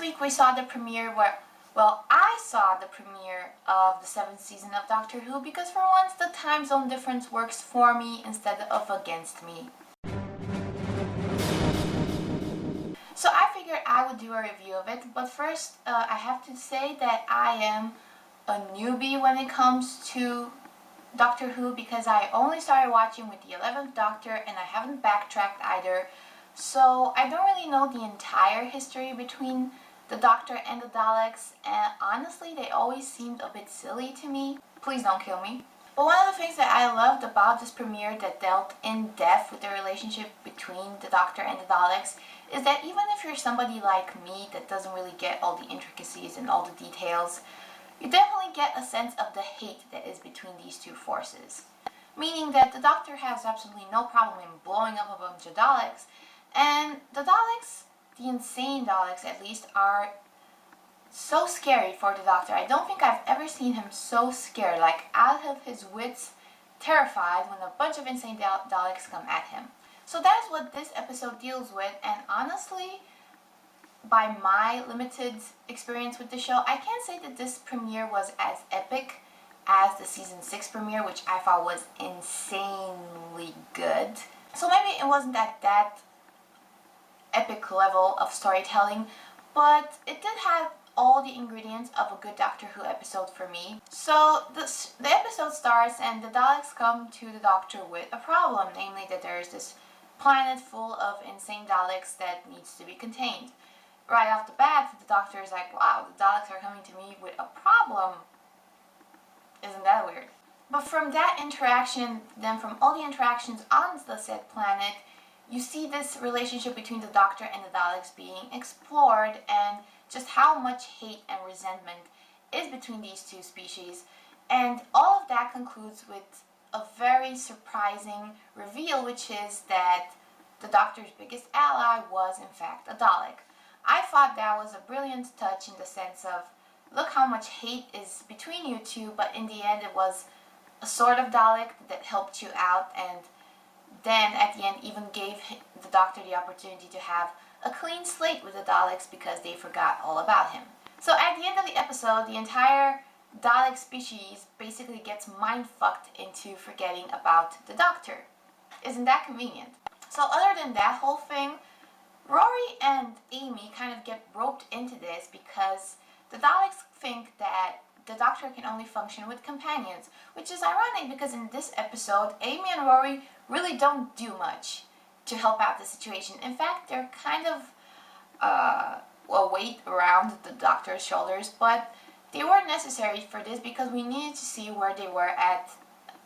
week we saw the premiere well, I saw the premiere of the 7th season of Doctor Who because for once the time zone difference works for me instead of against me. So I figured I would do a review of it, but first I have to say that I am a newbie when it comes to Doctor Who because I only started watching with the 11th Doctor and I haven't backtracked either. So I don't really know the entire history between the Doctor and the Daleks, and honestly they always seemed a bit silly to me. Please don't kill me. But one of the things that I loved about this premiere that dealt in depth with the relationship between the Doctor and the Daleks is that even if you're somebody like me that doesn't really get all the intricacies and all the details, you definitely get a sense of the hate that is between these two forces. Meaning that the Doctor has absolutely no problem in blowing up a bunch of Daleks, and the Daleks, the insane Daleks at least, are so scary for the Doctor. I don't think I've ever seen him so scared, like out of his wits, terrified when a bunch of insane Daleks come at him. So that's what this episode deals with, and honestly, by my limited experience with the show, I can't say that this premiere was as epic as the season 6 premiere, which I thought was insanely good. So maybe it wasn't at that epic level of storytelling, but it did have all the ingredients of a good Doctor Who episode for me. So the episode starts and the Daleks come to the Doctor with a problem, namely that there is this planet full of insane Daleks that needs to be contained. Right off the bat, the Doctor is like, wow, the Daleks are coming to me with a problem. Isn't that weird? But from that interaction, then from all the interactions on the said planet, you see this relationship between the Doctor and the Daleks being explored and just how much hate and resentment is between these two species. And all of that concludes with a very surprising reveal, which is that the Doctor's biggest ally was in fact a Dalek. I thought that was a brilliant touch in the sense of, look how much hate is between you two, but in the end it was a sort of Dalek that helped you out, and then at the end even gave the Doctor the opportunity to have a clean slate with the Daleks because they forgot all about him. So at the end of the episode, the entire Dalek species basically gets mind-fucked into forgetting about the Doctor. Isn't that convenient? So other than that whole thing, Rory and Amy kind of get roped into this because the Daleks think that the Doctor can only function with companions, which is ironic because in this episode, Amy and Rory really don't do much to help out the situation. In fact, they're kind of a weight around the Doctor's shoulders, but they were necessary for this because we needed to see where they were at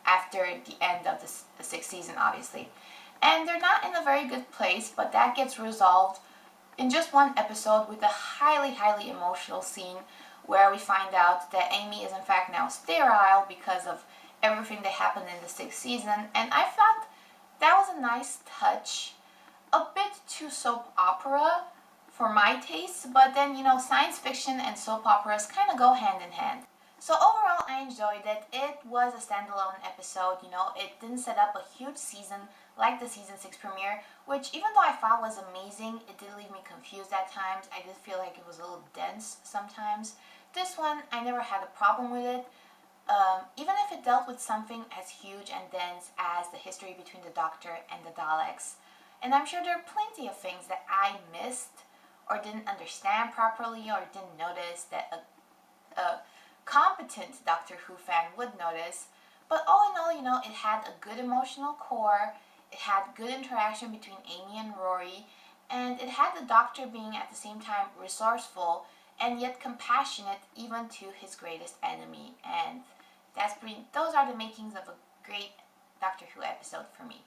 after the end of the 6th season, obviously. And they're not in a very good place, but that gets resolved in just one episode with a highly, highly emotional scene where we find out that Amy is in fact now sterile because of everything that happened in the 6th season. And I thought that was a nice touch, a bit too soap opera for my taste, but then, you know, science fiction and soap operas kind of go hand in hand. So overall, I enjoyed it. It was a standalone episode, you know, it didn't set up a huge season like the season 6 premiere, which even though I thought was amazing, it did leave me confused at times. I did feel like it was a little dense sometimes. This one, I never had a problem with it. Even if it dealt with something as huge and dense as the history between the Doctor and the Daleks. And I'm sure there are plenty of things that I missed or didn't understand properly or didn't notice that a competent Doctor Who fan would notice. But all in all, you know, it had a good emotional core, it had good interaction between Amy and Rory, and it had the Doctor being at the same time resourceful and yet compassionate even to his greatest enemy. And those are the makings of a great Doctor Who episode for me.